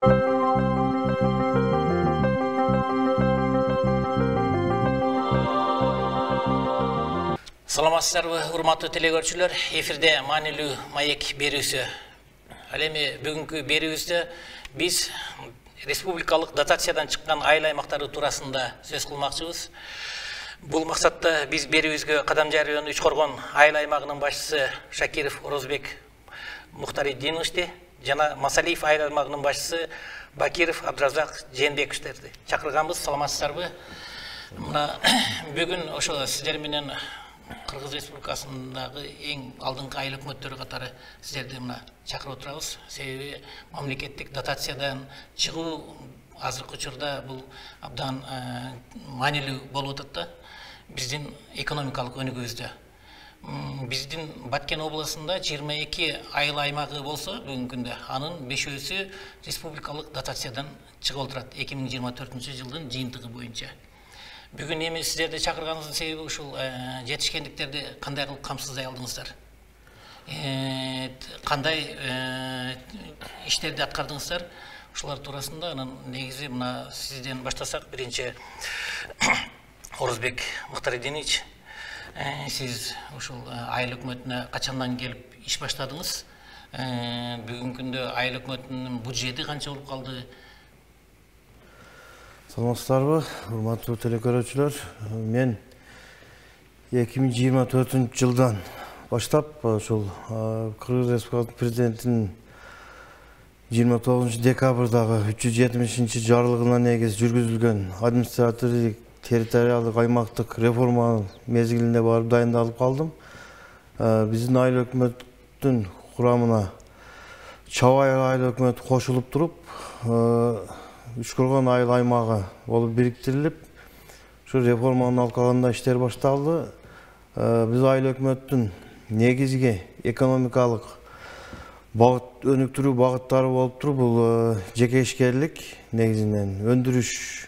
Саламатсыздарбы, урматтуу телекөрүүчүлөр, эфирде маанилүү маек берүүсү. Ал эми бүгүнкү берүүбүздө биз республикалык дотациядан чыккан айыл аймактары туурасында сөз кылмакчыбыз. Бул максатта биз берүүбүзгө Кадам району Үчкоргон айыл аймагынын башчысы Шакиров Орозбек Мухтариддиновичти жана Масалиев айыл аймагынын башчысы Бакиров Абдразак Жээнбековичтерди чакырганбыз. Саламатсыздарбы? Мына бүгүн ошо сиздер менен Кыргыз Республикасындагы эң алдыңкы айыл өкмөттөрү катары сиздерди мына чакырып отурабыз. Себеби мамлекеттик дотациядан чыгуу азыркы учурда бул абдан маанилүү болуп атат да биздин экономикалык өнүгүүбүздө. Биздин Баткен областында 22 айыл аймагы болсо бүгүнкү күндө анын 5-өсү республикалык дотациядан чыгып отурат 2024 жылдын жыйынтыгы боюнча. Бүгүн эми сиздерди чакырганыбыздын себеби ушул жетишкендиктерди кандай кылып камсыздай алдыңыздар? Кандай иштерди аткардыңыздар? Ушулар туурасында анан негизи мына сизден баштасак, биринчи Орозбек Мухтариддинович, сиз ушул айыл өкмөтүнө качандан келип иш баштадыңыз? Бүгүнкү күндө айыл өкмөтүнүн бюджети канча болуп калды? Саламатсыздарбы, урматтуу телекөрүүчүлөр. Мен 2024 жылдан баштап ушул Кыргыз Республикасынын президентинин 29 декабрдагы 370 жарлыгына негиз жүргүзүлгөн административдик территориалдык аймактык реформанын мезгилинде барып дайындалып калдым. Биздин айыл өкмөттүн курамына Чабай айыл өкмөтү кошулуп туруп, Үчкоргон айыл аймагы болуп бириктирилип, ушу реформанын алкагында иштер башталды. Биз айыл өкмөттүн негизги экономикалык багыт өнүктүрүү багыттары болуп туруп, бул жеке ишкерлик негизинен өндүрүш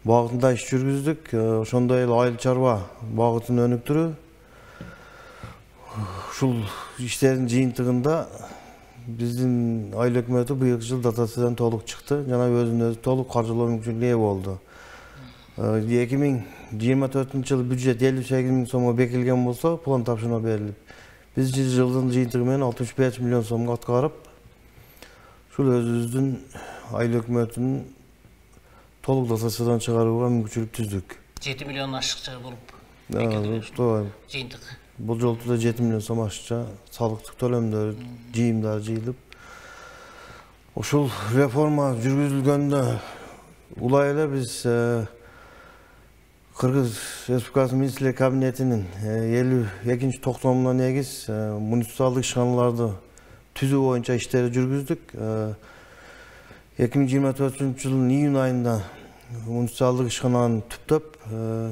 багытында иш жүргүздүк. Ошондой эле айыл чарба багытын өнүктүрүү. Ушул иштердин жыйынтыгында биздин айыл өкмөтү быйылкы жыл дотациядан толук чыкты, жана өзүнө өзү толук каржылоо мүмкүнчүлүгүнө ээ болду. 2024 жылы бюджет 58 миң сомго бекилген болсо, план тапшырма берилип, биз жылдын жыйынтыгы менен 65 миллион сомго аткарып, ушул өзүбүздүн айыл өкмөтүнүн толук дотациядан чыгарууга мүмкүнчүлүк түздүк. 7 миллион ашыкча болуп бекилди жыйынтык. Бул жолту да 7 миллион сом ашыкча салыктык төлөмдөр, жыйымдар жыйылып, ушул реформа жүргүзүлгөндө улай эле биз Кыргыз Республикасынын министрлер кабинетинин 52 токтомуна негиз муниципалдык ишканаларды түзүү боюнча иштери жүргүздүк. 2024 жылдын июнь айында муниципалдык ишкананы түптөп,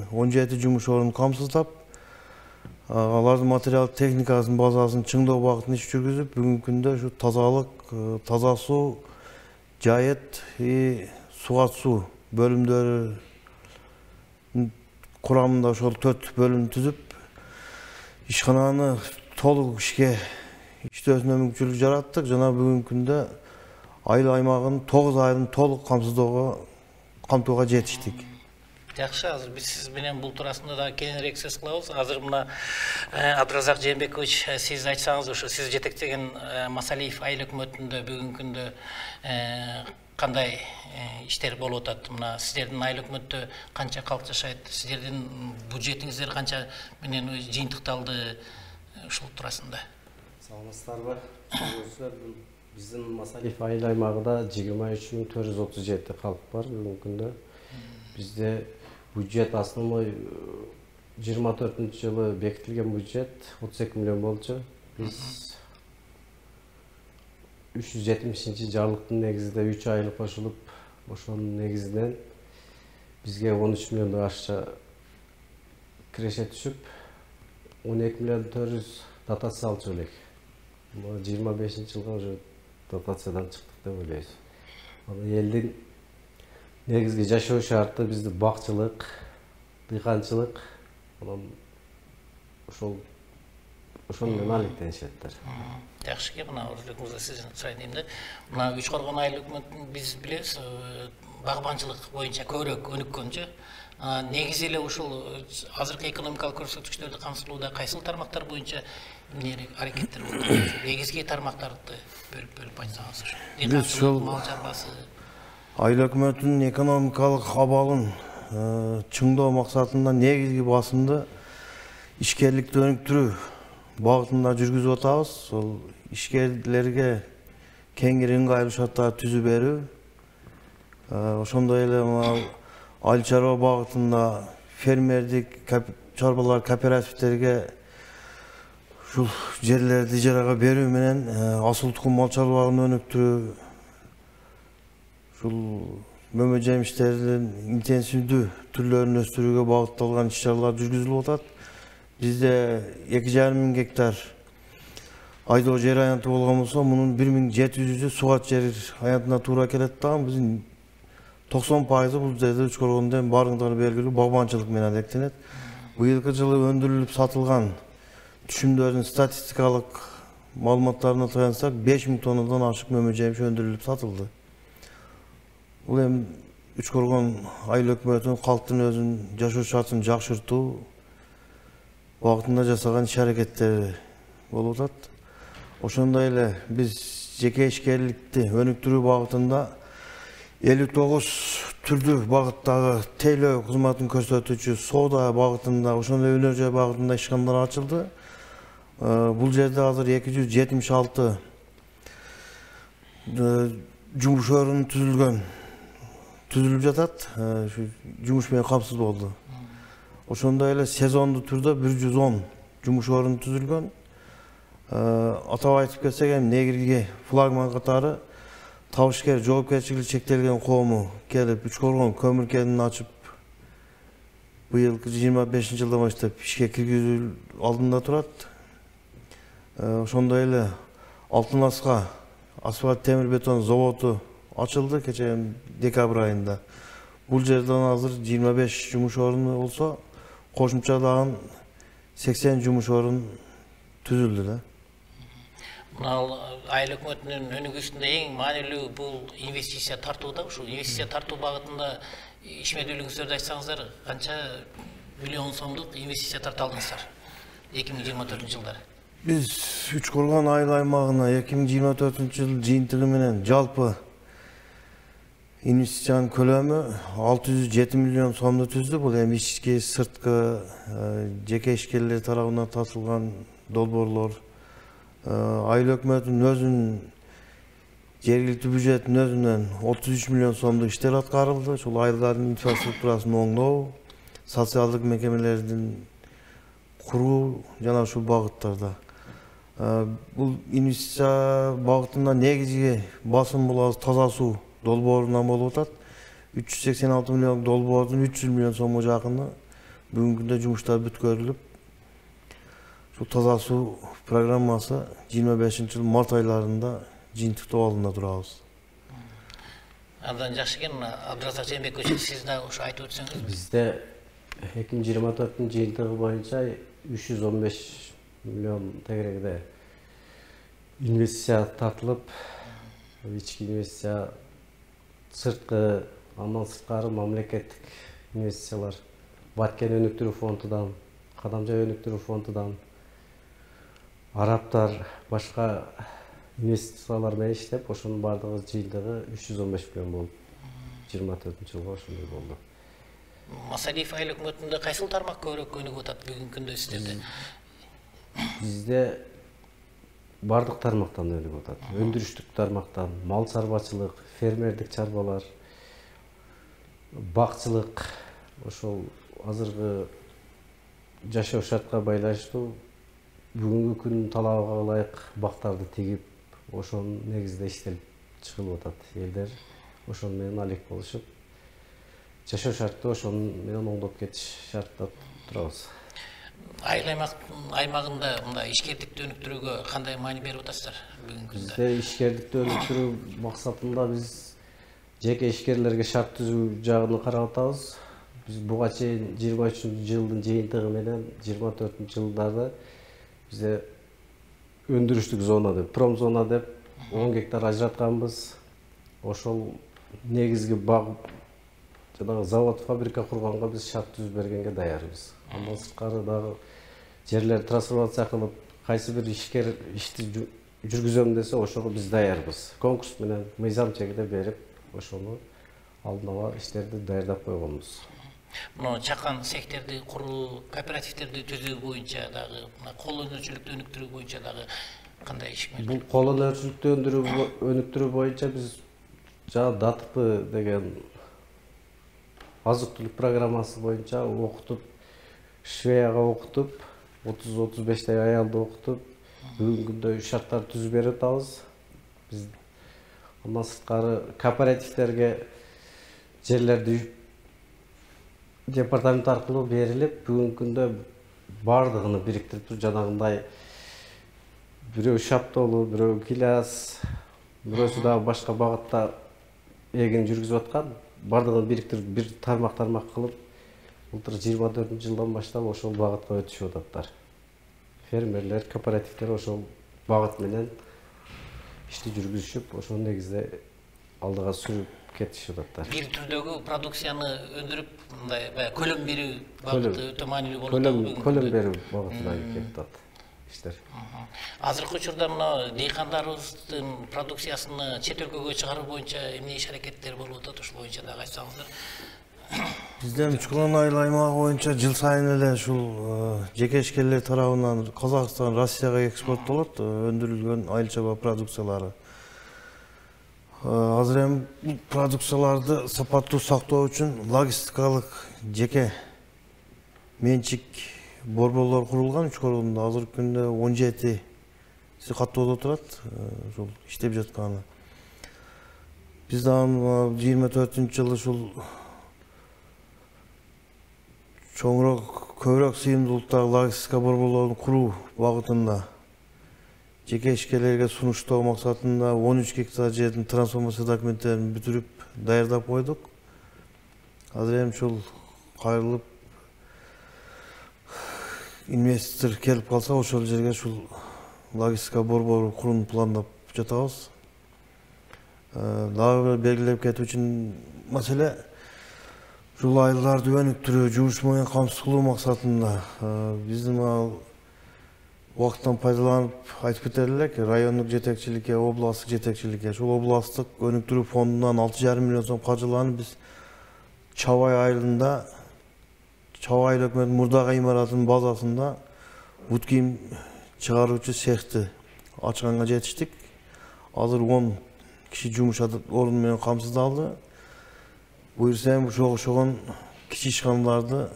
17 жумуш орунун камсыздап, алардын материал техникасынын базасын чыңдоо багытында иш жүргүзүп, бүгүнкү күндө ушу тазалык, таза суу, жайыт, сугат суу бөлүмдөрү курамында ошол 4 бөлүм түзүп, ишкананы толук иштөөсүнө мүмкүнчүлүк жараттык. Жана бүгүнкү күндө айыл аймагын 9 айылын толук камтууга жетиштик. Жакшы, азыр биз сиз менен бул туурасында да кененирээк сөз кылабыз. Азыр мына Абдразак Жээнбекович, сиз айтсаңыз, ошо сиз жетектеген Масалиев айыл өкмөтүндө бүгүнкү күндө кандай иштер болуп атат? Мына сиздердин айыл өкмөттө канча калк жашайт? Сиздердин бюджетиңиздер канча менен жыйынтыкталды? Ушул туурасында. Саламатсыздарбы? Биздин Масалиев айыл аймагында 23.437 калк бар бүгүнкү күндө. Бизде бюджет основной 24 жылы бекитилген бюджет 32 миллион болчу. Биз 370 жарлыктын негизинде 3 айыл кошулуп, ошонун негизинен бизге 13 миллиондон ашча киреше түшүп, 12 миллион 400 дотация алчу элек. 25 жылга уже дотациядан чыктык деп ойлойбуз. Элдин негизги жашоо шарты бизди бакчылык, дыйканчылык, ошол ошону менен алектенишеттер. Жакшы экен, мына өздөрүңүздө сизден сурайын дейм да. Мына Үч Коргон айыл өкмөтүн биз билебиз, багбанчылык боюнча көбүрөөк өнүккөнчү. Негизи эле ушул азыркы экономикалык көрсөткүчтөрдү камсыздоодо кайсыл тармактар боюнча аракеттер болуп жатат? Негизги тармактарды бөлүп айтсаңыз. Биз ушул мал чарбасы. айыл өкмөтүнүн экономикалык абалын чыңдоо максатында негизги басымды ишкерликти өнүктүрүү багытында жүргүзүп атабыз. Сол ишкерлерге кеңири ыңгайлуу шарттар түзүп берүү, ошондой эле айыл чарба багытында фермердик чарбалар кооперативтерге ушул жерлерди ижарага берүү менен асыл тукум мал чарбаларын өнүктүрүү, ушул мөмө жемиштердин интенсивдүү түрлөрүн өстүрүүгө багытталган иш-чаралар жүргүзүлүп атат. Бизде 2,5 гектар айдоо жер аянты болгон болсо, мунун 1700-ü сугат жер аянтына туура келет дагы. Биздин 90% бул жерде Үч Коргондо баарыңдар белгилүү багбанчылык менен алектенет. Быйылкы жылы өндүрүлүп сатылган түшүмдөрдүн статистикалык маалыматтарына таянсак, 5000 тоннадан ашык мөмө жемиш өндүрүлүп сатылды. Бул эми Үч Коргон айыл өкмөтүнүн калктын өзүнүн жашоо шартын жакшыртуу багытында жасаган иш-аракеттери болуп атат. Ошондой эле биз жеке ишкерликти өнүктүрүү багытында 59 түрдүү багыттагы тейлөө кызматын көрсөтүүчү соода багытында, ошондой өнөр жай багытында ишканалар ачылды. Бул жерде азыр 276 жумуш орун түзүлүп жатат. Жумуш менен камсыз болду. Ошондой эле сезондуу түрдө 110 жумуш орун түзүлгөн. Атап айтып кетсек, негизги флагман катары табышкер жоопкерчилиги чектелген коому келип Үч Коргон көмүр кенин ачып, быйылкы 25-жылдан баштап ишке киргизүү алдында турат. Ошондой эле Алтын Аска асфальт темир бетон заводу ачылды кече декабрь айында. Бул жерден азыр 25 жумуш орunu болсо, кошумча дагы 80 жумуш орун түзүлдү да. Мына айыл өкмөтүнүн өнүгүүсүндө эң маанилүү бул инвестиция тартууда. Ушул инвестиция тартуу багытында ишмердүүлүгүңүздөрдү айтсаңыздар, канча миллион сомдук инвестиция тарта алдыңыздар 2024-жылдары? Биз Үч Коргон айыл аймагына 2024-жыл жыйынтыгы менен жалпы инвестициянын көлөмү 607 миллион сомду түздү. Бул эми ички, сырткы, жеке ишкерлер тарабынан тартылган долбоорлор, айыл өкмөтүнүн өзүнүн жергиликтүү бюджеттин өзүнөн 33 миллион сомдук иштер аткарылды. Ушул айылдардын инфраструктурасын оңдоо, социалдык мекемелердин куруу жана ушул багыттарда. Бул инвестиция багытында негизги басым бул таза суу долбоорунан болуп атат. 386 миллион долбоордун 300 миллион сомго жакыны бүгүнкү күндө жумуштар бүткөрүлүп, ушул таза суу программасы 25-жыл март айларында жыйынтыктоо алдында турабыз. Андан жакшы экен, Абдыразак Жээнбекович, сиз да ушу айтып өтсөңүз. Бизде 2024 жыйынтыгы боюнча 315 миллион тегерегиде инвестиция тартылып, ички инвестиция, сырткы, андан сырткары мамлекеттик инвестициялар, Баткен өнүктүрүү фондунан, Кадамжай өнүктүрүү фондунан, араптар башка инвестициялар менен иштеп, ошонун бардыгы жыйынтыгы 315 миллион болуп, 24-жылга ошондой болду. Масалиев айыл өкмөтүндө кайсыл тармак көбүрөөк өнүгүп атат бүгүнкү күндө сиздерде? Бизде бардык тармактан өнүгүп атат. Өндүрүштүк тармактан, мал чарбачылык, фермердик чарбалар, бакчылык, ошол азыркы жашоо шартка байланыштуу бүгүнкү күндүн талабыга ылайык бактарды тигип, ошонун негизинде иштелип чыгылып атат. Элдер ошон менен алек болушуп, жашоо шартты ошон менен оңдоп кетиш шартта турабыз. Айыл аймагында мындай ишкердикти өнүктүрүүгө кандай маани берип атасыздар бүгүнкү күндө? Бизде ишкердикти өнүктүрүү максатында биз жеке ишкерлерге шарт түзүү жагын карап атабыз. Биз буга чейин 23-жылдын жыйынтыгы менен 24-жылдары бизде өндүрүштүк зона деп, промзона деп 10 гектар ажыратканбыз. Ошол негизги багып жанагы завод, фабрика курганга биз шарт түзүп бергенге даярбыз. Андан сырткары дагы жерлер трансформация кылып, кайсы бир ишкер ишти жүргүзөм десе, ошого биз даярбыз. Конкурс менен мыйзам чегиде берип, ошону алдын ала иштерди даярдап койгонбуз. Мына чакан цехтерди куруу, кооперативтерди түзүү боюнча дагы, кол өнөрчүлүктү өнүктүрүү боюнча дагы кандай иш менен? Бул кол өнөрчүлүктү өнүктүрүү боюнча биз жана ДАТП деген азык-түлүк программасы боюнча окутуп, Швеяга окутуп, 30-35 аялды окутуп, бүгүнкү күндө шарттар түзүп берип атабыз. Биз андан сырткары кооперативтерге жерлерди департамент аркылуу берилип, бүгүнкү күндө бардыгын бириктирип, жанагындай бирөө Шаптолу, бирөө Киляс, бирөөсү дагы башка багытта эгин жүргүзүп аткан. Бардыгын бириктирип, бир тармак кылып, былтыр 24-жылдан баштап ошол багытка өтүшүп ататтар. Фермерлер, кооперативдер ошол багыт менен ишти жүргүзүшүп, ошол негизде алдыга сүрүп кетишип ататтар. Бир түрдөгү продукцияны өндүрүп, мындай көлөм берүү багыты өтө маанилүү болуп атат. Көлөм берүү багытына кетип атат иштер. Азыркы учурда мына дейкандарыбыздын продукциясын чет өлкөгө чыгаруу боюнча эмне иш аракеттер болуп атат, ошол боюнча дагы айтсаңыздар. Бизден Чукулон айыл аймагы боюнча жыл сайын эле ушул жеке ишкерлер тарабынан Казакстан, Россияга экспорттолот өндүрүлгөн айыл чарба продукциялары. Азыр эми бул продукцияларды сапаттуу сактоо үчүн логистикалык жеке менчик борборлор курулган үч корунда. Азыркы күндө 17 каттоодо турат, ушул иштеп жатканы. Биз дагы 24-жылы ушул чоңураак, көбүрөөк сыйымдуулуктагы логистика борборлорун куруу багытында жеке ишкерлерге сунуштоо максатында 13 гектар жердин трансформация документтерин бүтүрүп даярдап койдук. Азыр эми ушул кайрылып инвестор келип калса, ошол жерге ушул логистика борбору курууну пландап жатабыз. Дагы белгилеп кетүү үчүн маселе ушул айылдарды өнүктүрүү, жугуш менен камсыз кылуу максатында биздин убакыттан пайдаланып айтып кетер элек, райондук жетекчиликке, областтык жетекчиликке, ушул областтык өнүктүрүү фондунан 6,5 миллион сом каржыланып биз Чабай айылында, Чабай айыл өкмөтүнүн мурдагы имаратынын базасында буткийим чыгаруучу цехти ачканга жетиштик. Азыр 10 киши жумуш орун менен камсыздалды. Буюрса эми ошогон кичи ишканаларды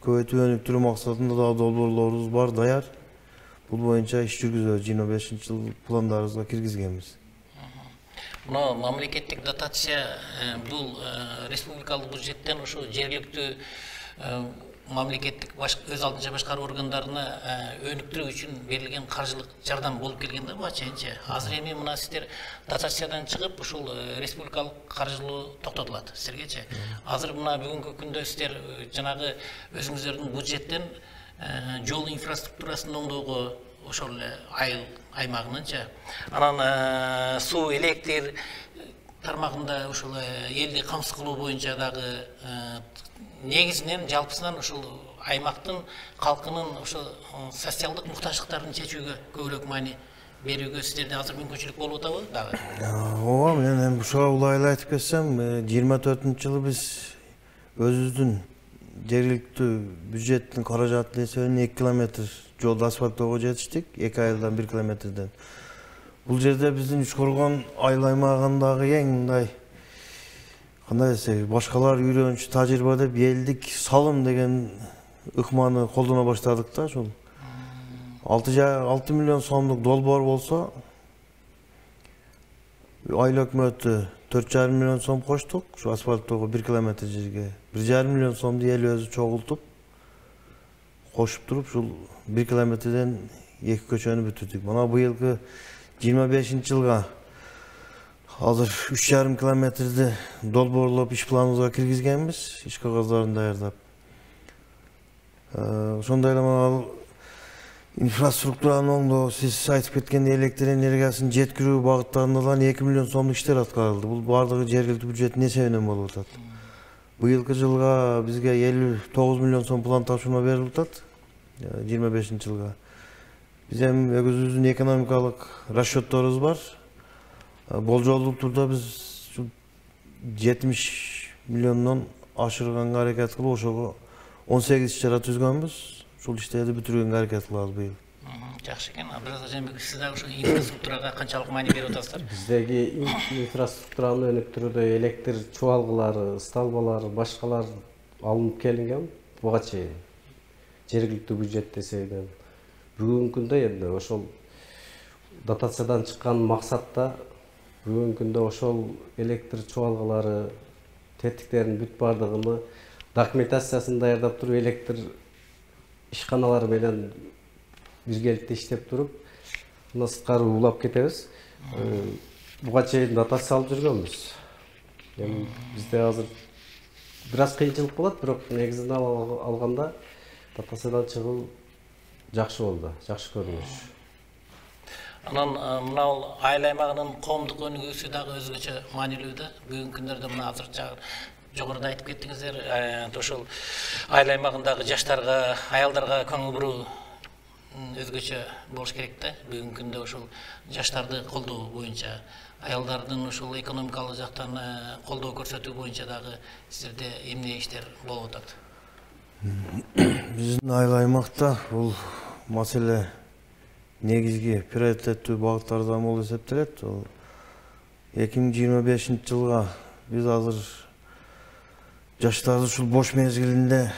көбөйтүп өнүктүрүү максатында да долбоорлорубуз бар, даяр. Бул боюнча иш жүргүзөбүз, 25-жыл пландарыбызга киргизгенбиз. Мына мамлекеттик дотация бул республикалык бюджеттен ошо жергиликтүү мамлекеттик өз алдынча башкаруу органдарына өнүктүрүү үчүн берилген каржылык жардам болуп келген да буга чейинчи. Азыр эми мына сиздер дотациядан чыгып, ушул республикалык каржылоо токтотулат сиздергечи. Азыр мына бүгүнкү күндө сиздер жанагы өзүңүздөрдүн бюджеттен жол инфраструктурасын оңдоого, ошол эле айыл аймагынынча, анан суу электр тармагында ушул элди камсыз кылуу боюнча дагы негизинен жалпысынан ушул аймактын калкынын ошо социалдык муктаждыктарын чечүүгө көбүрөөк маани берүүгө сиздерде азыр мүмкүнчүлүк болуп атабы дагы? Ооба, мен эми ушуга улайла айтып кетсем, 24-жылы биз өзүбүздүн жергиликтүү бюджеттин каражаты эсебинен 2 километр жолду асфальттоого жетиштик, 2 айылдан 1 километрден. Бул жерде биздин үч коргон айыл аймагындагы эң мындай кандай десек, башкалар үйрөнчү тажрыйба деп элдик салым деген ыкманы колдоно баштадык да. Ушул 6 миллион сомдук долбоор болсо, айыл өкмөтү 4,5 миллион сом коштук, ушу асфальттоого 1 километр жерге 1,5 миллион сомду эл өзү чогултуп кошуп туруп, ушул 1 километрден 2 көчөнү бүтүрдүк. Мына быйылкы 25-жылга азыр 3,5 километрди долбоорлоп иш планыбызга киргизгенбиз, иш кагаздарын даярдап. Ошондой эле Инфраструктуранын оңдоо, сиз айтып кеткендей электр энергиясын жеткирүү багыттарында да 2 миллион сомдук иштер аткарылды. Бул бардыгы жергиликтүү бюджеттин эсебинен болуп атат. Быйылкы жылга бизге 59 миллион сом план тапшырма берилип атат. 25-жылга. Биз эми өзүбүздүн экономикалык расчетторубуз бар. Болжолдуу турда биз 70 миллиондон ашырганга аракет кылып, ошого 18 иш-чара түзгөнбүз. Ушул иштерди бүтүргөнгө аракет кылабыз быйыл. Жакшы экен. Абдразак Жээнбеков, сиз дагы ушу инфраструктурага канчалык маани берип атасыздар? Биздеги инфраструктураны өнүктүрүүдө электр чубалгылары, столбалары, башкалар алынып келинген буга чейин. Жергиликтүү бюджет эсебинен. Бүгүнкү күндө эми ошол дотациядан чыккан максатта бүгүнкү күндө ошол электр чубалгылары, тетиктерин бүт бардыгын документациясын даярдап туруп, электр ишканалары менен биргеликте иштеп туруп, мына сырткары улап кетебиз. Буга чейин дотация алып жүргөнбүз. Эми бизде азыр бир аз кыйынчылык болот, бирок негизинен алганда дотациядан чыгуу жакшы болду, жакшы көрүнүш. Анан мына айыл аймагынын коомдук өнүгүүсү дагы өзгөчө маанилүү да. Бүгүнкү күндөрдө мына азыр жогоруда айтып кеттиңиздер, ошол айыл аймагындагы жаштарга, аялдарга көңүл буруу өзгөчө болуш керек да. Бүгүнкү күндө ошол жаштарды колдоо боюнча, аялдардын ошол экономикалык жактан колдоо көрсөтүү боюнча дагы сиздерде эмне иштер болуп атат? Биздин айыл аймакта бул маселе негизги приоритеттүү багыттардан болуп эсептелет. 2025-жылга биз азыр жаштарды ушул бош мезгилинде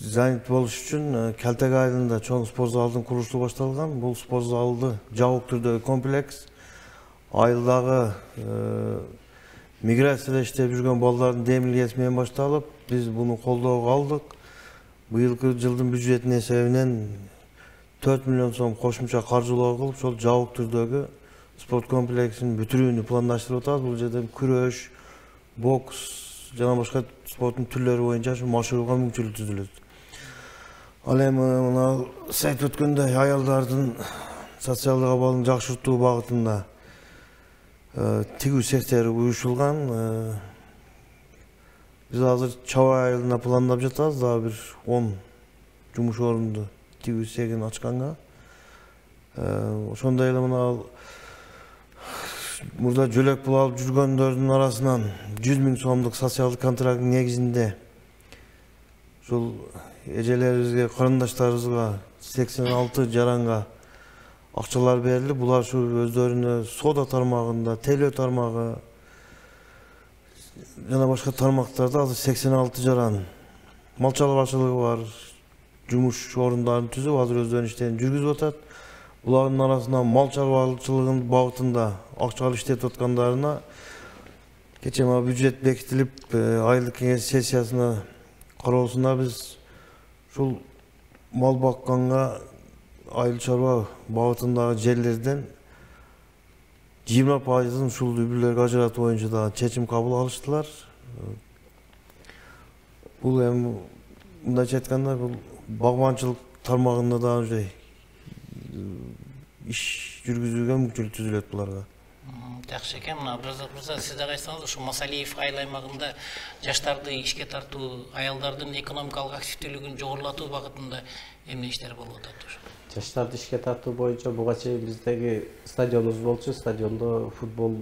занят болуш үчүн Келтек айылында чоң спорт залдын курулушу башталган. Бул спорт залды жабык түрдөгү комплекс айылдагы миграцияда иштеп жүргөн балдардын демилгеси менен башталып, биз буну колдоого алдык. Быйылкы жылдын бюджетинин эсебинен 4 миллион сом кошумча каржылоо кылып, ошол жабык түрдөгү спорт комплексин бүтүрүүнү пландаштырып атабыз. Бул жерде күрөш, бокс жана башка спорттун түрлөрү боюнча машыгууга мүмкүнчүлүк түзүлөт. Ал эми мына сиз айтып өткөндөй аялдардын социалдык абалын жакшыртуу багытында тигүү сектору уюшулган. Биз азыр Чабай айылына пландап жатабыз, дагы бир 10 жумуш орунду тигүү сегин ачканга. Ошондой эле мына мурда жөлөк пул алып жүргөндөрдүн арасынан 100 000 сомдук социалдык контракттын негизинде ушул эжелерибизге, карындаштарыбызга 86 жаранга акчалар берилип, булар ушу өздөрүнө соода тармагында, телөө тармагы жана башка тармактарда азыр 86 жаран мал чарбачылыгы бар жумуш орундарын түзүп, азыр өздөрүнүн иштерин жүргүзүп атат. Булардын арасынан мал чарбачылыгынын багытында акчалуу иштетип аткандарына кечээ бюджет бекитилип, айылдык кеңеш сессиясына кароосуна биз ушул мал бакканга айыл чарба багытындагы жерлерден 20% ушул үй бүлөлөргө ажыратуу боюнча да чечим кабыл алыштылар. Бул эми мындайча айтканда бул багбанчылык тармагында да уже иш жүргүзүүгө мүмкүнчүлүк түзүлөт буларга. Жакшы экен. Абдразак мырза, сиз дагы айтсаңыз, ушу Масалиев айыл аймагында жаштарды ишке тартуу, аялдардын экономикалык активдүүлүгүн жогорулатуу багытында эмне иштер болуп атат? Жаштарды ишке тартуу боюнча буга чейин биздеги стадионубуз болчу. Стадиондо футбол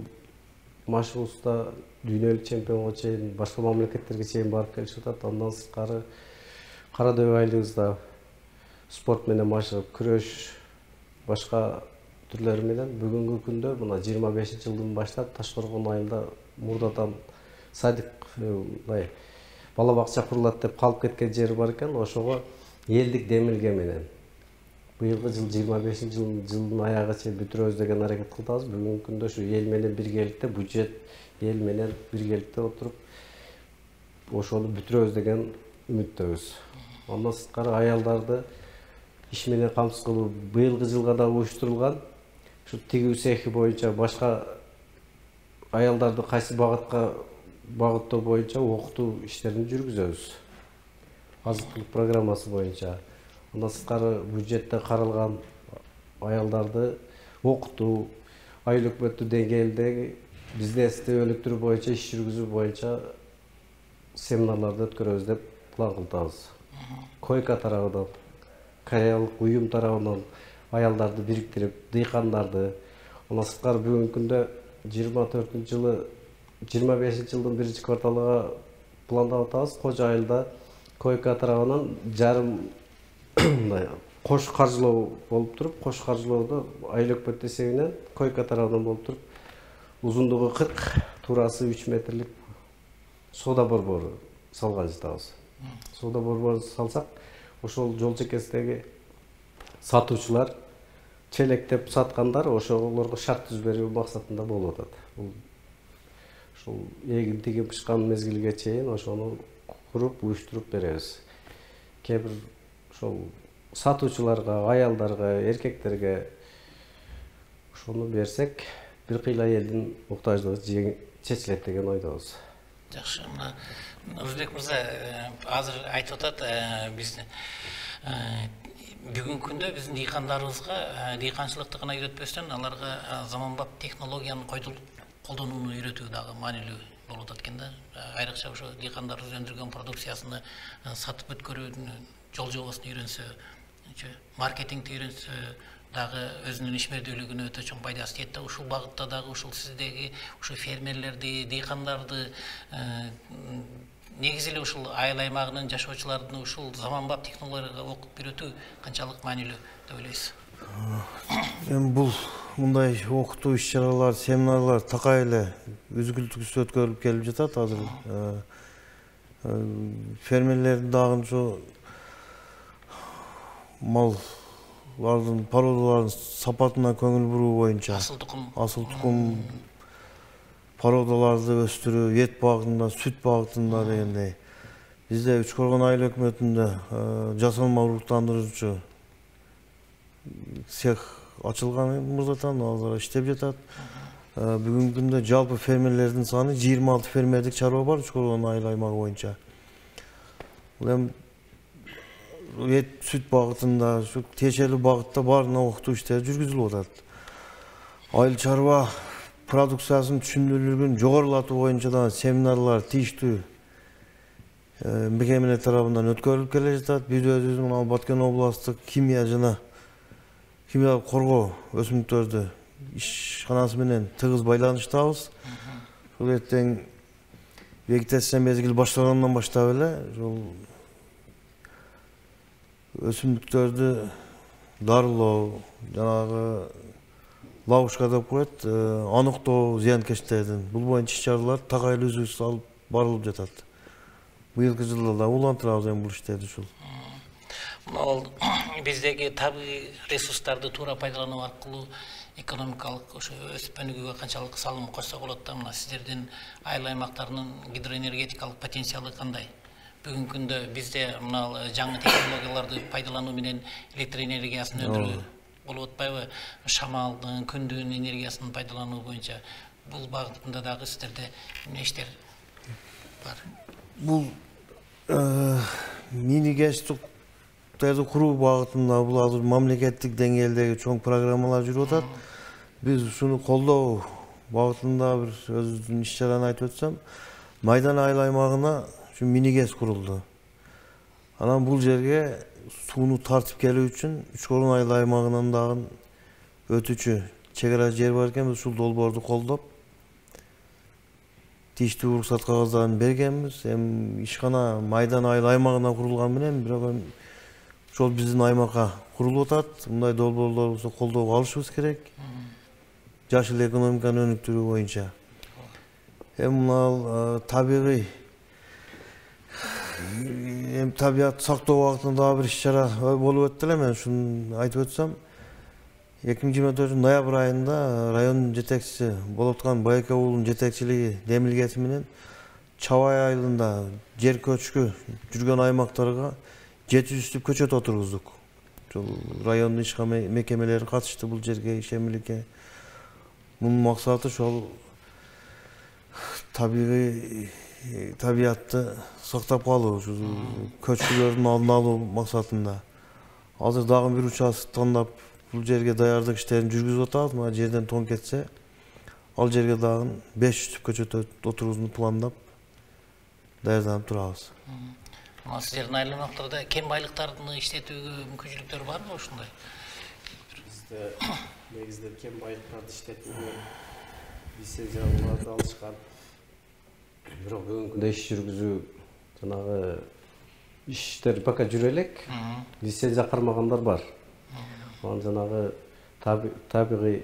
машыгуусунда дүйнөлүк чемпионго чейин, башка мамлекеттерге чейин барып келишип атат. Андан сырткары Кара Дөбө айылыбызда спорт менен машыгып, күрөш, башка түрлөрү менен бүгүнкү күндө мына 25-жылдан баштап Ташкоргон айылында мурдадан садик, бала бакча курулат деп калып кеткен жери бар экен. Ошого элдик демилге менен быйылкы жыл 25-жылдын аягы чейин бүтүрөбүз деген аракет кылабыз. Бүгүнкү күндө ушу эл менен биргеликте, бюджет эл менен биргеликте отуруп ошону бүтүрөбүз деген үмүттөбүз. Андан сырткары аялдарды иш менен камсыз кылуу быйылкы жылга да уюштурулган. Ушу тигүү цехи боюнча башка аялдарды кайсы багытка багыттоо боюнча окутуу иштерин жүргүзөбүз. азыктылык программасы боюнча. Андан сырткары бюджетте каралган аялдарды окутуу, айыл өкмөттү деңгээлдеги бизнести өнүктүрүү боюнча, иш жүргүзүү боюнча семинарларды өткөрөбүз деп план кылдыбыз. Койка тарабынан, кореялык уюм тарабынан аялдарды бириктирип, дыйкандарды, андан сырткары бүгүнкү күндө 24-жылы 25-жылдын 1-кварталыга пландап атабыз. Кожо айылда койка тарабынан жарым кош каржылоо болуп туруп, кош каржылоодо айыл өкмөт эсебинен койка тарабынан болуп туруп, узундугу 40, туурасы 3 метрлик соода борбору салган жатабыз. Соода борбору салсак, ошол жол чекесиндеги сатуучулар челектеп саткандар ошолорго шарт түзүп берүү максатында болуп атат. Бул ошол эгин тигин бышкан мезгилге чейин ошону куруп, уюштуруп беребиз. Кээ бир ошол сатуучуларга, аялдарга, эркектерге ошону берсек, бир кыйла элдин муктаждыгы чечилет деген ойдобуз. Жакшы, мына Өзбек мырза азыр айтып атат, биз бүгүнкү күндө биздин дыйкандарыбызга дыйканчылыкты гана үйрөтпөстөн, аларга заманбап технологияны колдонууну үйрөтүү дагы маанилүү болуп атат экен да. Айрыкча ошо дыйкандарыбыз өндүргөн продукциясыны сатып өткөрүүнү, жол жобосун үйрөнсө, маркетингди үйрөнсө дагы өзүнүн ишмердүүлүгүнө өтө чоң пайдасы тиет да. Ушул багытта дагы ушул сиздеги ушу фермерлерди, дыйкандарды, негизи эле ушул айыл аймагынын жашоочуларын ушул заманбап технологияга окуп үйрөтүү канчалык маанилүү деп ойлойсуз? Эми бул мындай окутуу иш-чаралар, семинарлар такай эле үзгүлтүксүз өткөрүлүп келип жатат азыр. Фермерлердин дагы ушу малдын породаларынын сапатына көңүл буруу боюнча асыл тукум породаларды өстүрүү, эт багытында, сүт багытында дегендей. Бизде Үчкөргөн айыл өкмөтүндө жасалма уруктандыруучу цех ачылган мырзатан, азыр иштеп жатат. Бүгүнкү күндө жалпы фермерлердин саны 26 фермердик чарба бар Үчкөргөн айыл аймагы боюнча. Бул эми эт сүт багытында, ушу тиешелүү багытта баарына окутуу иштери жүргүзүлүп атат. Айыл чарба продукциясынын түшүндүрүлүгүн жогорулатуу боюнча да семинарлар тийиштүү мекемелер тарабынан өткөрүлүп келе жатат. Биз өзүбүздүн Баткен областтык химия жана химиялык коргоо өсүмдүктөрдү ишканасы менен тыгыз байланыштабыз. Ушул эртең вегетация мезгили башталгандан баштап эле ушул өсүмдүктөрдү дарылоо, жанагы ловушка деп коет, аныктоо зыянкечтердин бул боюнча иш-чаралар такай эле үзүлүш алып барылып жатат. Быйылкы жылда да улантырабыз эми бул иштерди ушул. Ал биздеги табигый ресурстарды туура пайдалануу аркылуу экономикалык ошо өсүп өнүгүүгө канчалык салым кошсо болот да? Мына сиздердин айыл аймактарынын гидроэнергетикалык потенциалы кандай? Бүгүнкү күндө бизде мына жаңы технологияларды пайдалануу менен электр энергиясын өндүрүү болуп атпайбы? Шамалдын, күндүн энергиясын пайдалануу боюнча бул багытында дагы сиздерде эмне иштер бар? Бул мини ГЭС-терди куруу багытында бул азыр мамлекеттик деңгээлдеги чоң программалар жүрүп атат. Биз ушуну колдоо багытында бир өзүбүздүн иш-чараны айтып өтсөм, Майдан айыл аймагына мини ГЭС курулду. Анан бул жерге сууну тартып келүү үчүн Үчкөргөн айыл аймагынан дагы өтүүчү чек ара жер бар экен. Биз ушул долбоорду колдоп, тийиштүү уруксат кагаздарын бергенбиз. Эми ишкана Майдан айыл аймагына курулган менен, бирок ошол биздин аймакка курулуп атат. Мындай долбоорлор болсо колдоого алышыбыз керек. Жашыл экономиканы өнүктүрүү боюнча. Эми мына табигый табият сактоо багытында дагы бир иш-чара болуп өттү эле. Мен ушуну айтып өтсөм, 2024 ноябрь айында район жетекчиси болуп аткан Байке уулунун жетекчилиги демилгеси менен Чабай айылында жер көчкү жүргөн аймактарга 700 түп көчөт отургуздук. Ушул райондун ишка мекемелери катышты бул жерге, ишемиликке. Мунун максаты ошол табигый табиатты сактап калуу, көчкүлөрдүн алдын алуу максатында. Азыр дагы бир участок тандап бул жерге даярдык иштерин жүргүзүп атабыз. Мына жерден тон кетсе, ал жерге дагы 500 түп көчөт отургузууну пландап даярданып турабыз. Мына сиздердин айланмактарда кен байлыктарын иштетүүгө мүмкүнчүлүктөр барбы ушундай? Бизде негизде кен байлыктарды иштетүүгө лицензияларды алышкан. Бирок бүгүнкү күндө иш жүргүзүү жанагы иштер пока жүрө элек. Лицензия кармагандар бар. Анан жанагы табигый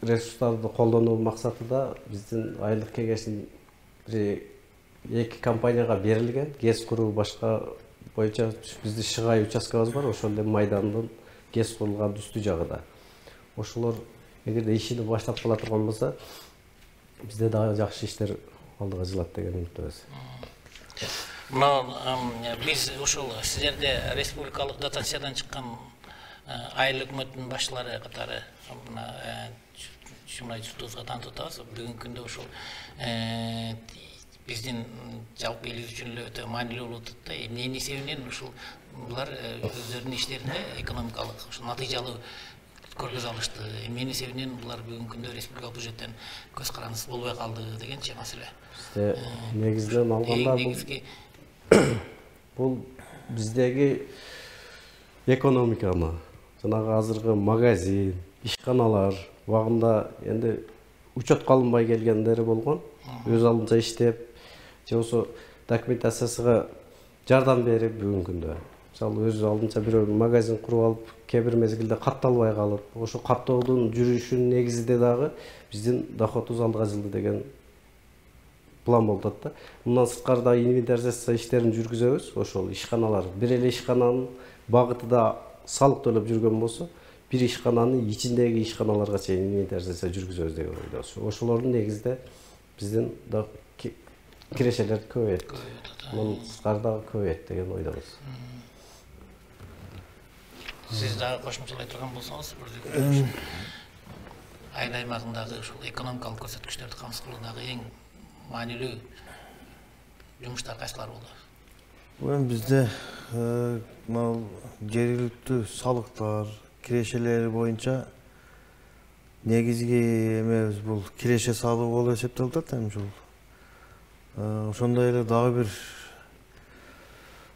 ресурстарды колдонуу максатында биздин айлык кеңештин эки компанияга берилген. ГЭС куруу башка боюнча биздин Шыгай участкабыз бар, ошол эле майдандын ГЭС курулган үстү жагында. Ошолор эгерде ишини баштап кала турган болсо, бизде дагы жакшы иштер алдыга жылат деген үмүттөбүз. Мына биз ушул сиздерде республикалык дотациядан чыккан айыл өкмөттүн башчылары катары мына Чумай журтубузга таанытып атабыз. Бүгүнкү күндө ушул биздин жалпы элибиз үчүн эле өтө маанилүү болуп атат да. Эмне себебинен ушул булар өздөрүнүн иштеринде экономикалык натыйжалуу көргөзө алышты. Эмне себебинен булар бүгүнкү күндө республикалык бюджеттен көз карандысыз болбой калды дегенчи маселе. Бизде негизинен алганда бул биздеги экономиканы, жанагы азыркы магазин, ишканалар убагында энди учетко алынбай келгендери болгон. Өз алдынча иштеп, же болсо документациясына жардам берип бүгүнкү күндө. Мисалы өз алдынча бирөө магазин куруп алып, кээ бир мезгилде катталбай калып, ошо каттоодун жүрүшүнүн негизинде дагы биздин доходубуз алдыга жылды деген план болуп атат да. Мындан сырткары инвентаризация иштерин жүргүзөбүз. Ошол ишканалар, бир эле ишкананын багытында салык төлөп жүргөн болсо, бир ишкананын ичиндеги ишканаларга чейин инвентаризация жүргүзөбүз деген ойдобуз. Ошолордун негизинде биздин кирешелер көбөйөт. Мындан сырткары дагы көбөйөт деген ойдобуз. Сиз дагы кошумчалай турган болсоңуз, айыл аймагындагы ушул экономикалык көрсөткүчтөрдү камсыз кылуудагы эң маанилүү жумуштар кайсылар болду? Бизде жергиликтүү салыктар, кирешелери боюнча негизги эмебиз бул киреше салыгы болуп эсептелип атат ушул. Ошондой эле дагы бир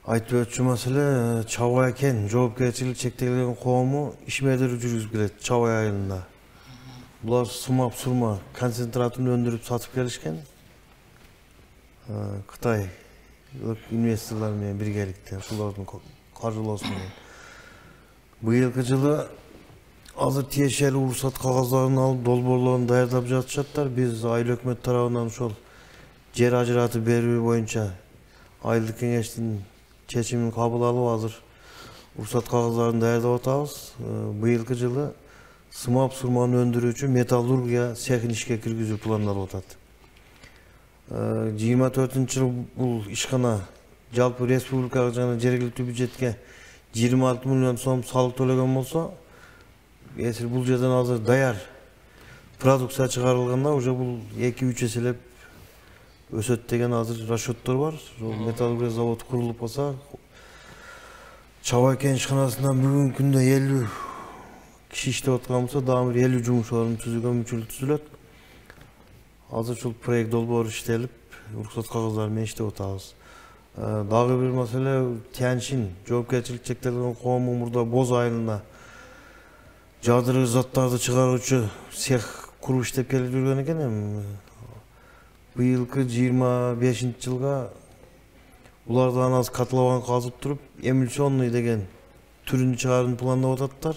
айтып өтчү маселе Чабай кен жоопкерчилиги чектелген коому ишмердер жүргүзүп келет Чабай айылында. Булар сымап сурма концентратын өндүрүп сатып келишкен. Кытай инвесторлор менен биргеликте ошолордун каржылоосу менен. Быйылкы жылы азыр тиешелүү уруксат кагаздарын алып, долбоорлорун даярдап жатышаттар. Биз айыл өкмөт тарабынан ошол жер ажыратып берүү боюнча айылдык кеңештин чечимин кабыл алып, азыр уруксат кагаздарын даярдап атабыз. Быйылкы жылы сымап сурманы өндүрүүчү металлургия цехин ишке киргизүү пландалып атат. 24-жыл бул ишкана жалпы республикага жана жергиликтүү бюджетке 26 миллион сом салык төлөгөн болсо, эсил бул жерден азыр даяр продукция чыгарылганда уже бул 2-3 эселеп өсөт деген азыр расчеттор бар. Металлургия заводу курулуп калса, Чабай кен ишканасында бүгүнкү күндө 50 киши иштеп аткан болсо, дагы бир 50 жумуш орун түзүүгө мүмкүнчүлүк түзүлөт. Азыр ушул проект долбоору иштелип, уруксат кагаздары менен иштеп атабыз. Дагы бир маселе Тяньшин жоопкерчилиги чектелген коому мурда Боз айылында жадыры заттарды чыгаруучу цех куруп иштеп келип жүргөн экен. Быйылкы 25-жылга булардан аз котлован казып туруп, эмульсионный деген түрүн чыгарууну пландап ататтар.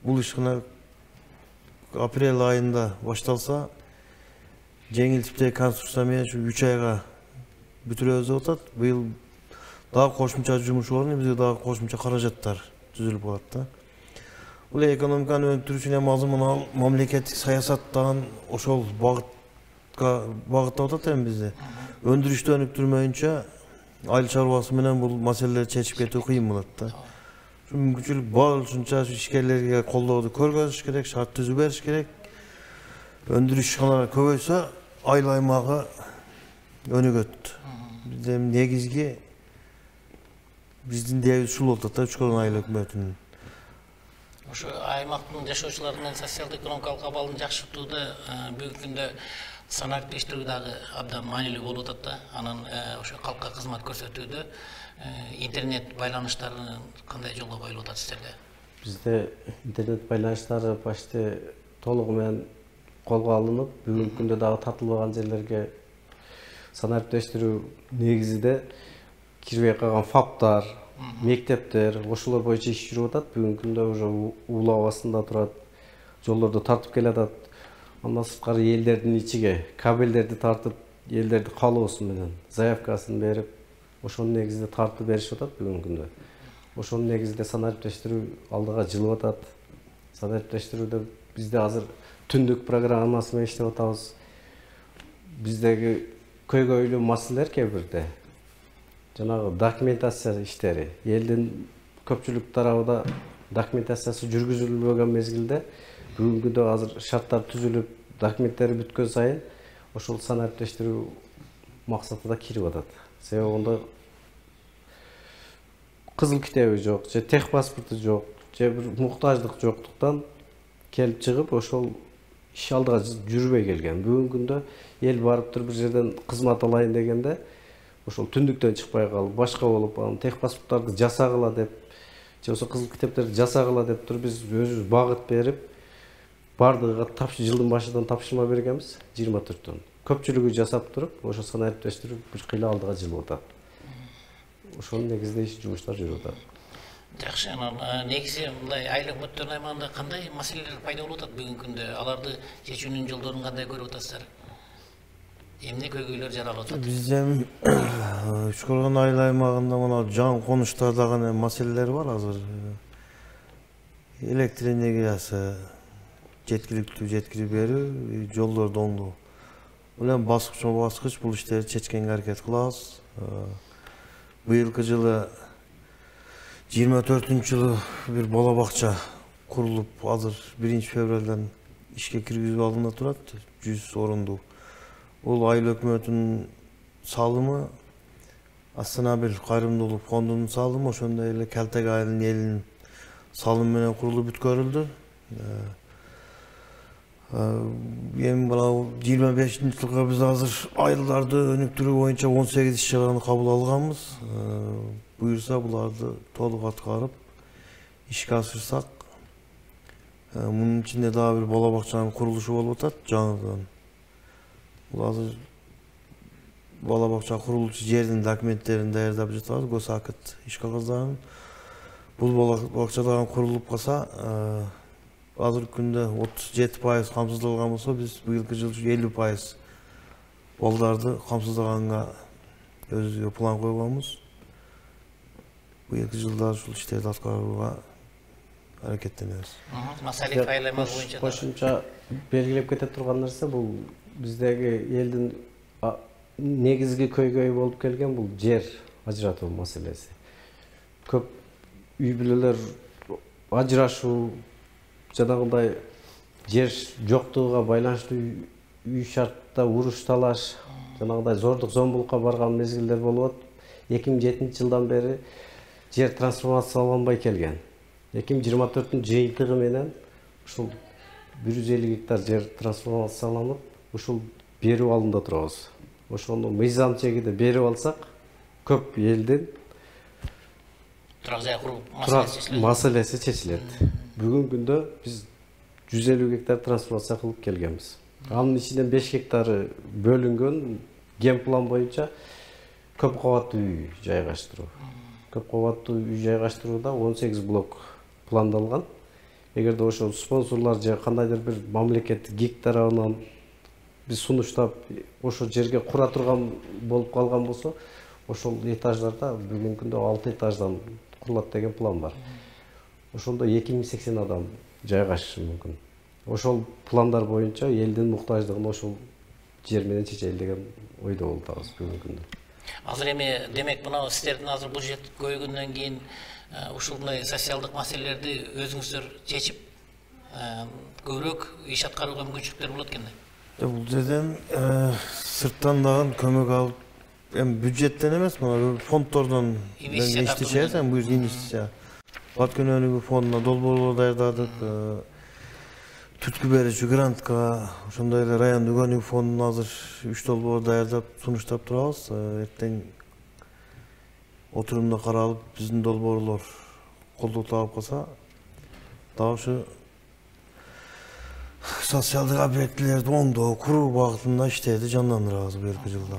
Бул ишкана апрель айында башталса, жеңил типтеги конструкция менен 3 айга бүтүрөбүз деп атат. Быйыл дагы кошумча жумуш орну, бизде дагы кошумча каражаттар түзүлүп калат да. Бул экономиканы өндүрүүчүн эми азыр мамлекеттик саясаттан ошол багыттап атат эми бизде. Өндүрүштү өнүктүрмөйүнчө айыл чарбасы менен бул маселелерди чечип кетүү кыйын болот да. Мүмкүнчүлүк бар ушунча ишкерлерге колдооду көргөзүш керек, шарт түзүп бериш керек. Өндүрүш ишканалары көбөйсө, айыл аймагы өнүгөт. Биздин негизги биздин дээбиз ушул болуп атат, Үчкөргөн айыл өкмөтүнүн. Ошо аймактын жашоочуларынын социалдык экономикалык абалын жакшыртууда бүгүнкү күндө санариптештирүү дагы абдан маанилүү болуп атат да. Анан ошо калкка кызмат көрсөтүүдө интернет байланыштары кандай жолго коюлуп атат сиздерде? Бизде интернет байланыштары почти толугу менен колго алынып, бүгүнкү күндө дагы тартылбаган жерлерге санариптештирүү негизинде кирбей калган ФАПтар, мектептер, ошолор боюнча иш жүрүп атат. Бүгүнкү күндө уже уулап астында турат, жолдорду тартып келатат. Андан сырткары элдердин ичиге кабелдерди тартып, элдерди каалоосу менен заявкасын берип, ошонун негизинде тартып беришип атат бүгүнкү күндө. Ошонун негизинде санариптештирүү алдыга жылып атат. Санариптештирүүдө бизде азыр түндүк программасы менен иштеп атабыз. Биздеги көйгөйлүү маселелер кээ бирде жанагы документация иштери, элдин көпчүлүк тарабында документациясы жүргүзүлбөгөн мезгилде бүгүнкү күндө азыр шарттар түзүлүп, документтери бүткөн сайын ошол санариптештирүү максатында кирип атат. Себеби онда кызыл китеби жок, же тех паспорту жок, же бир муктаждык жоктуктан келип чыгып, ошол иш алдыга жүрбөй келген. Бүгүнкү күндө эл барып туруп бир жерден кызмат алайын дегенде ошол түндүктөн чыкпай калып, башка болуп, анан тех паспорттарды жасагыла деп, же болбосо кызыл китептерди жасагыла деп туруп биз өзүбүз багыт берип, бардыгыга жылдын башынан тапшырма бергенбиз 24 Көпчүлүгү жасап туруп, ошо санариптештирүү бир кыйла алдыга жылып атат. Ошонун негизинде иш жумуштар жүрүп атат. Жакшы, анан негизи мындай айыл өкмөттөрүнүн аймагында кандай маселелер пайда болуп атат бүгүнкү күндө? Аларды чечүүнүн жолдорун кандай көрүп атасыздар? Эмне көйгөйлөр жаралып атат? Бизде Үчкөргөн айыл аймагында мына жаңы конуштарда гана маселелер бар азыр. Электр энергиясы жеткиликтүү жеткирип берүү, жолдорду оңдоо. Бул эми баскычма баскыч бул иштерди чечкенге аракет кылабыз. Быйылкы жылы 24-жылы бир бала бакча курулуп, азыр 1-февралдан ишке киргизип алына турат, 100 орундуу. Бул айыл өкмөтүнүн салымы, Астанабел кайрымдуулук фондунун салымы, ошондой эле Келтек айылынын элинин салымы менен курулуп бүткөрүлдү. Эми мына 25-жылга биз азыр айылдарды өнүктүрүү боюнча 18 иш-чараны кабыл алганбыз. Буюрса буларды толук аткарып ишке ашырсак, мунун ичинде дагы бир бала бакчанын курулушу болуп атат жаңыдан. Бул азыр бала бакча курулуучу жердин документтерин даярдап жатабыз, госакт иш кагаздарынын. Бул бала бакча дагы курулуп калса, азыркы күндө 37% камсыздалган болсо, биз быйылкы жылы 50% балдарды камсыздаганга өзүбүзгө план койгонбуз. Быйылкы жылда ушул иштерди аткарууга аракеттенебиз. Маселе айыл аймагы боюнча кошумча белгилеп кете турган нерсе бул биздеги элдин негизги көйгөйү болуп келген бул жер ажыратуу маселеси. Көп үй бүлөлөр ажырашуу, жанагындай жер жоктугуга байланыштуу үй шартта уруш талаш, жанагындай зордук зомбулукка барган мезгилдер болуп атат. 2007-жылдан бери жер трансформацияланбай келген. 2024 жыйынтыгы менен ушул 150 гектар жер трансформацияланып, ушул берүү алында турабыз. Ошону мыйзам чегинде берип алсак, көп элдин турак жай куруу маселеси чечилет. Бүгүнкү күндө биз 150 гектар трансформация кылып келгенбиз. Анын ичинен 5 гектары бөлүнгөн генплан боюнча көп кабаттуу үй жайгаштыруу. Көп кабаттуу үй жайгаштырууда 18 блок пландалган. Эгерде ошол спонсорлор же кандайдыр бир мамлекет ГИК тарабынан биз сунуштап ошол жерге кура турган болуп калган болсо, ошол этаждарда бүгүнкү күндө 6 этаждан курулат деген план бар. Ошондо 2080 адам жайгашышы мүмкүн. Ошол пландар боюнча элдин муктаждыгын ошол жер менен чечели деген ойдо болуп бүгүнкү күндө. Азыр эми демек мына сиздердин азыр бюджет көйгөндөн кийин ушундай социалдык маселелерди өзүңүздөр чечип көбүрөөк иш аткарууга мүмкүнчүлүктөр болот экен. Бул жерден сырттан дагы көмөк алып, эми бюджеттен эмес, мына фонддордон иштешесең, бул инвестиция. Бат Күнөнүгү фондуна долбоорлор даярдадык. Түткү берүүчү грантка, ошондой эле райондук өнүгүү фондуна азыр 3 долбоор даярдап, сунуштап турабыз. Эртең отурумда каралып, биздин долбоорлор колдоо таап калса, дагы ушу социалдык объектилерди оңдоо, куруу багытында иштерди жандандырабыз берки жылда.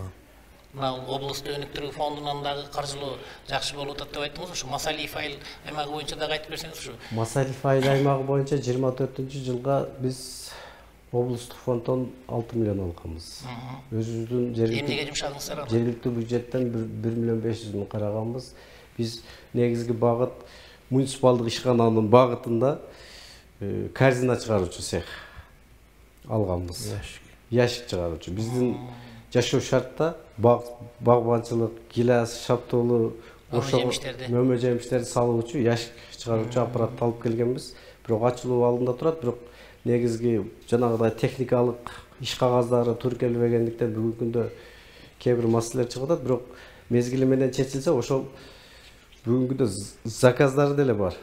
Мына облустук өнүктүрүү фондунан дагы каржылоо жакшы болуп атат деп айттыңыз. Ушу Масалиев айыл аймагы боюнча дагы айтып берсеңиз ушу. Масалиев айыл аймагы боюнча 24-жылга биз облустук фонддон 6 миллион алганбыз. Өзүбүздүн эмнеге жумшадыңыздар? жергиликтүү бюджеттен 1 миллион 500 миң караганбыз. Биз негизги багыт муниципалдык ишкананын багытында корзина чыгаруучу цех алганбыз. Яшик чыгаруучу. Биздин жашоо шартта багбанчылык, гилас, шаптоолу, мөмө жемиштерди салуучу, яшик чыгаруучу аппаратты алып келгенбиз. Бирок ачылуу алдында турат, бирок негизги жанагыдай техникалык иш кагаздары түркөлбөгөндүктөн бүгүнкү күндө кээ бир маселелер чыгып атат, бирок мезгили менен чечилсе, ошол бүгүнкү күндө заказдар деле бар.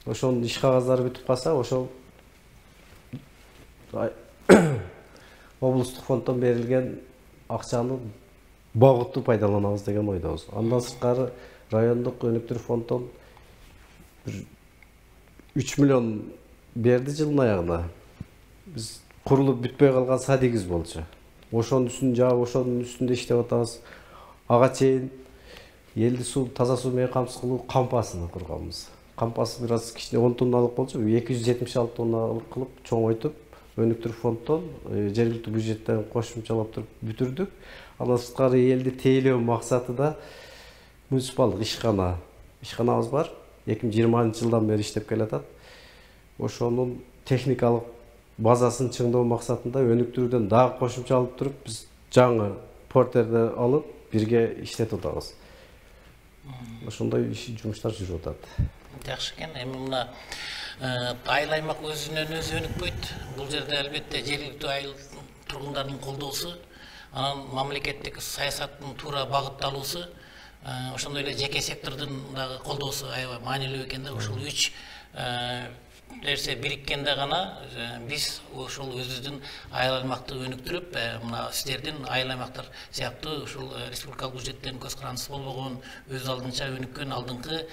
Ошонун иш кагаздары бүтүп калса, ошол облустук фонддон берилген акчаны багыттуу пайдаланабыз деген ойдобуз. Андан сырткары райондук өнүктүрүү фонддон 3 миллион берди жылдын аягында. Биз курулуп бүтпөй калган садигиз болчу. Ошонун үстүн жаап, ошонун үстүндө иштеп атабыз. Ага чейин элди суу, таза суу менен камсыз кылуу кампасын курганбыз. Кампасы бир аз кичине 10 тонналык болчу, 276 тонналык кылып чоңойтуп, өнүктүрүү фонддон жергиликтүү бюджеттен кошумчалап туруп бүтүрдүк. Андан сырткары элди тейлөө максатында муниципалдык ишканабыз бар. 2020-жылдан бери иштеп келатат. Ошонун техникалык базасын чыңдоо максатында өнүктүрүүдөн дагы кошумча алып туруп, биз жаңы портерди алып, бирге иштетип атабыз. Ошондой жумуштар жүрүп атат. Жакшы экен. Эми мына айыл аймак өзүнөн өзү өнүкпөйт. Бул жерде албетте жергиликтүү айыл тургундарынын колдоосу, анан мамлекеттик саясаттын туура багытталуусу, ошондой эле жеке сектордун дагы колдоосу аябай маанилүү экен да. Ушул 3 нерсе бириккенде гана биз ошол өзүбүздүн айыл аймакты өнүктүрүп, мына сиздердин айыл аймактар сыяктуу ушул республикалык бюджеттен көз карандысы болбогон, өз алдынча өнүккөн, алдыңкы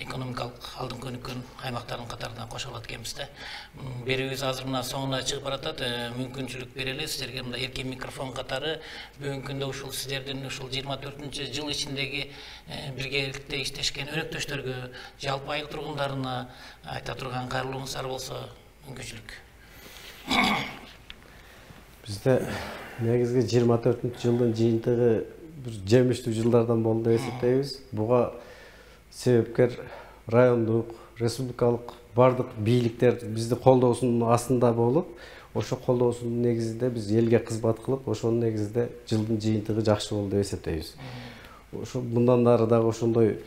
экономикалык алдыңкы өнүккөн аймактардын катарына кошо алат экенбиз да. Берүүбүз азыр мына соңуна чыгып баратат. Мүмкүнчүлүк берели сиздерге мында эркин микрофон катары бүгүнкү күндө ушул сиздердин ушул 24-жыл ичиндеги биргеликте иштешкен өнөктөштөргө, жалпы айыл тургундарына айта турган кайрылууңуздар болсо мүмкүнчүлүк. Бизде негизги 24-жылдын жыйынтыгы бир жемиштүү жылдардан болду деп эсептейбиз. Буга себепкер райондук, республикалык бардык бийликтер бизди колдоосунун астында болуп, ошо колдоосунун негизинде биз элге кызмат кылып, ошонун негизинде жылдын жыйынтыгы жакшы болду деп эсептейбиз. Ошо мындан ары дагы ошондой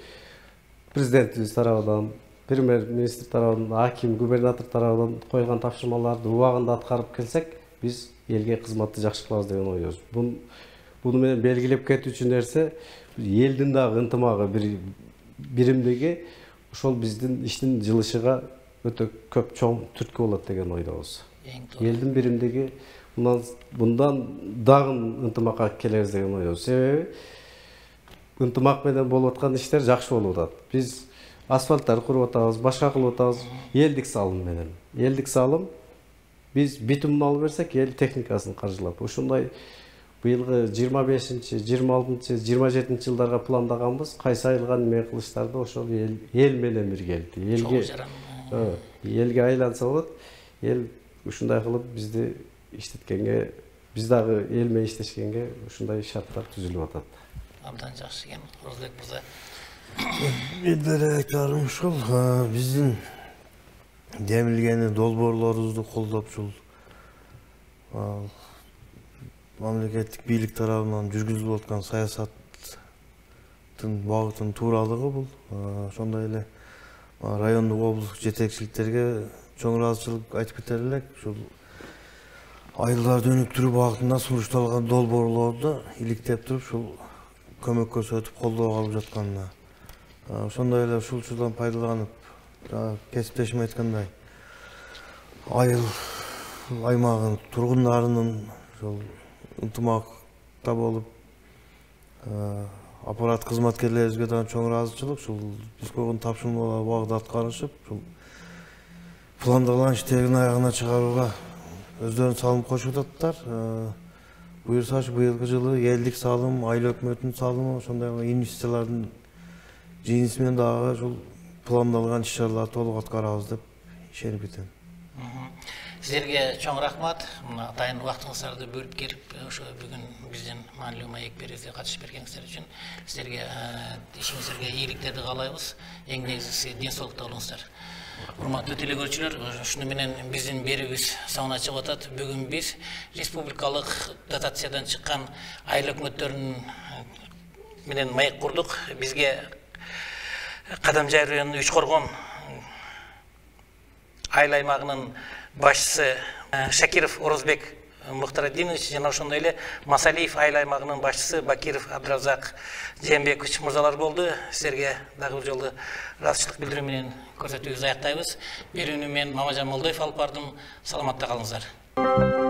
президентибиз тарабынан, премьер-министр тарабынан, аким, губернатор тарабынан койгон тапшырмаларды убагында аткарып келсек, биз элге кызматты жакшы кылабыз деген ойдобуз. Буну менен белгилеп кетүүчү нерсе элдин дагы ынтымагы, биримдиги ошол биздин иштин жылышыга өтө көп чоң түрткү болот деген ойдобуз. Элдин биримдиги мындан дагы ынтымакка келебиз деген ойдобуз. Себеби ынтымак менен болуп аткан иштер жакшы болуп атат. Биз асфальттар куруп атабыз, башка кылып атабыз, элдик салым менен. Элдик салым биз битумун алып берсек, эл техникасын каржылап. Ошондой быйылгы 25-ci, 26-ci, 27-ci жылдарга пландаганбыз. Кайсы айылга неме кылыштарды ошол эл менен бирге элге айланса болот. Эл ушундай кылып бизди иштеткенге, биз дагы эл менен иштешкенге ушундай шарттар түзүлүп атат. Абдан жакшы экен. Розбек мырза. Элдер айтарым ушул, биздин демилгени долбоорлорубузду колдоп ушул мамлекеттик бийлик тарабынан жүргүзүлүп аткан саясаттын багытын тууралыгы бул. Ошондой эле райондук облустук жетекчиликтерге чоң ыраазычылык айтып кетер элек. Ушул айылдарды өнүктүрүү багытында сурушталган долбоорлорду иликтеп туруп ушул көмөк көрсөтүп колдоого алып жатканына. Ошондой эле ушул учурдан пайдаланып, кесиптешим айткандай, айыл аймагынын тургундарынын ошол ынтымакта болуп, аппарат кызматкерлерибизге дагы чоң ыраазычылык. Ушул биз койгон тапшырмалар убагында аткарышып, ушул пландалган иштерин аягына чыгарууга өздөрүнүн салым кошуп ататтар. Буюрса быйылкы жылы элдик салым, айыл өкмөтүнүн салымы, ошондой эле инвестициялардын жыйынтыгы менен дагы ушул пландалган иш-чараларды толук аткарабыз деп ишенип кетем. Сіздерге чоң рахмат. Мына атайын убактыңыздарды бөлүп келип, ошо бүгүн биздин маанилүү маек берүүгө катышып бергениңиздер үчүн сіздерге ишиңиздерге ийгиликтерди каалайбыз. Эң негизгиси ден соолукта болуңуздар. Урматтуу телекөрүүчүлөр, ушуну менен биздин берүүбүз соңуна чыгып атат. Бүгүн биз республикалык дотациядан чыккан айыл өкмөттөрүнүн менен маек курдук. Бизге Кадамжай районунун Үч Коргон айыл аймагынын башчысы Шакиров Орозбек Мухтарадинович жана ошондой эле Масалиев айыл аймагынын башчысы Бакиров Абдразак Жээнбекович мырзалар болду. Силерге дагы бир жолу ыраазычылык билдирүү менен көрсөтүүбүздү аяктайбыз. Берүүнү мен Мамажан Молдоев алып бардым. Саламатта калыңыздар.